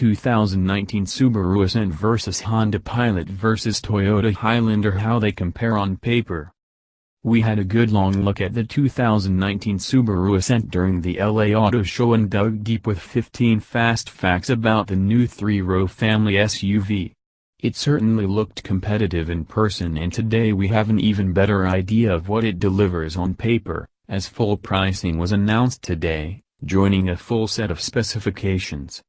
2019 Subaru Ascent vs Honda Pilot vs Toyota Highlander. How they compare on paper. We had a good long look at the 2019 Subaru Ascent during the LA Auto Show and dug deep with 15 fast facts about the new 3-row family SUV. It certainly looked competitive in person, and today we have an even better idea of what it delivers on paper, as full pricing was announced today, joining a full set of specifications.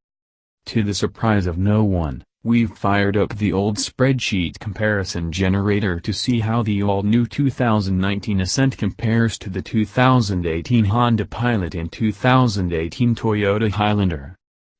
To the surprise of no one, we've fired up the old spreadsheet comparison generator to see how the all-new 2019 Ascent compares to the 2018 Honda Pilot and 2018 Toyota Highlander.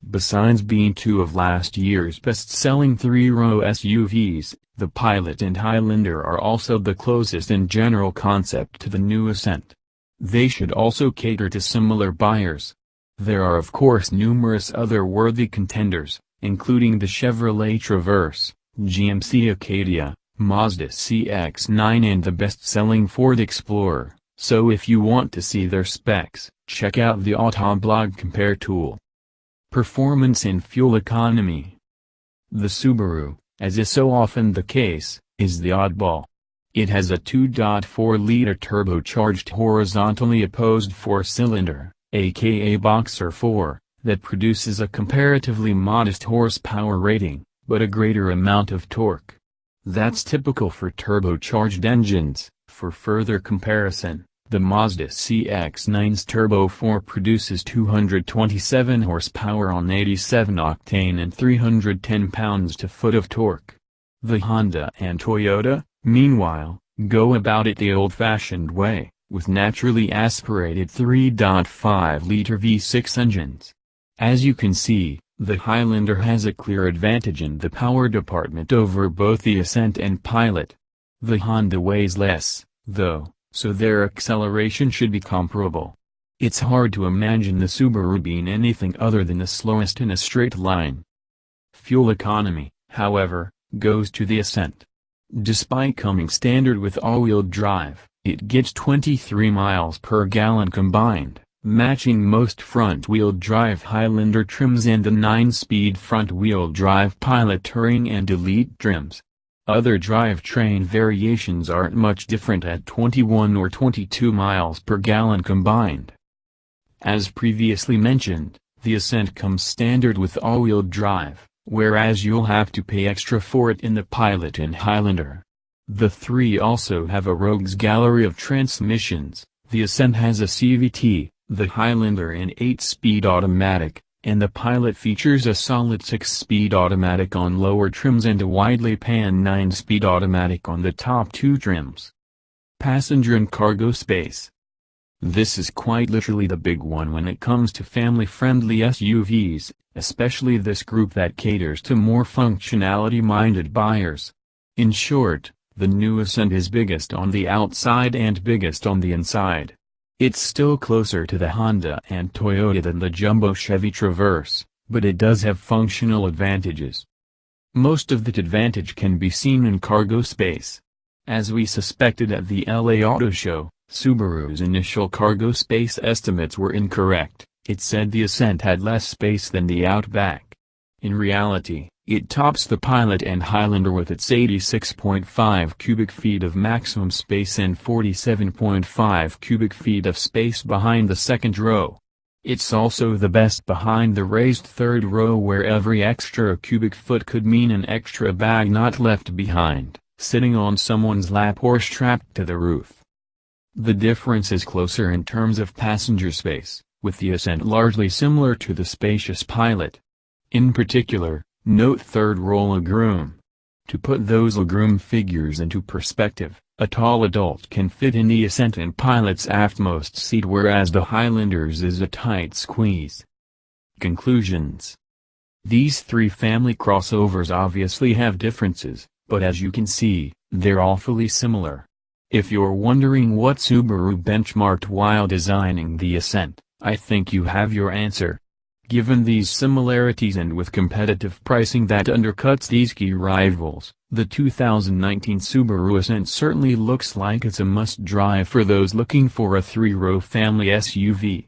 Besides being two of last year's best-selling 3-row SUVs, the Pilot and Highlander are also the closest in general concept to the new Ascent. They should also cater to similar buyers. There are of course numerous other worthy contenders, including the Chevrolet Traverse, GMC Acadia, Mazda CX-9 and the best-selling Ford Explorer, so if you want to see their specs, check out the Autoblog Compare tool. Performance and fuel economy. The Subaru, as is so often the case, is the oddball. It has a 2.4-liter turbocharged horizontally opposed 4-cylinder, aka Boxer 4, that produces a comparatively modest horsepower rating, but a greater amount of torque. That's typical for turbocharged engines. For further comparison, the Mazda CX-9's Turbo 4 produces 227 horsepower on 87 octane and 310 pounds-to-foot of torque. The Honda and Toyota, meanwhile, go about it the old-fashioned way, with naturally aspirated 3.5-liter V6 engines. As you can see, the Highlander has a clear advantage in the power department over both the Ascent and Pilot. The Honda weighs less, though, so their acceleration should be comparable. It's hard to imagine the Subaru being anything other than the slowest in a straight line. Fuel economy, however, goes to the Ascent. Despite coming standard with all-wheel drive, it gets 23 miles per gallon combined, matching most front-wheel drive Highlander trims and the 9-speed front-wheel drive Pilot Touring and Elite trims. Other drivetrain variations aren't much different at 21 or 22 miles per gallon combined. As previously mentioned, the Ascent comes standard with all-wheel drive, whereas you'll have to pay extra for it in the Pilot and Highlander. The three also have a rogues gallery of transmissions. The Ascent has a CVT, the Highlander an 8-speed automatic, and the Pilot features a solid 6-speed automatic on lower trims and a widely panned 9-speed automatic on the top two trims. Passenger and cargo space. This is quite literally the big one when it comes to family-friendly SUVs, especially this group that caters to more functionality-minded buyers. In short, the new Ascent is biggest on the outside and biggest on the inside. It's still closer to the Honda and Toyota than the jumbo Chevy Traverse, but it does have functional advantages. Most of that advantage can be seen in cargo space. As we suspected at the LA Auto Show, Subaru's initial cargo space estimates were incorrect. It said the Ascent had less space than the Outback. In reality, it tops the Pilot and Highlander with its 86.5 cubic feet of maximum space and 47.5 cubic feet of space behind the second row. It's also the best behind the raised third row, where every extra cubic foot could mean an extra bag not left behind, sitting on someone's lap or strapped to the roof. The difference is closer in terms of passenger space, with the Ascent largely similar to the spacious Pilot. In particular, note third row legroom. To put those legroom figures into perspective, a tall adult can fit in the Ascent and Pilot's aftmost seat, whereas the Highlander's is a tight squeeze. Conclusions. These three family crossovers obviously have differences, but as you can see, they're awfully similar. If you're wondering what Subaru benchmarked while designing the Ascent, I think you have your answer. Given these similarities and with competitive pricing that undercuts these key rivals, the 2019 Subaru Ascent certainly looks like it's a must-drive for those looking for a 3-row family SUV.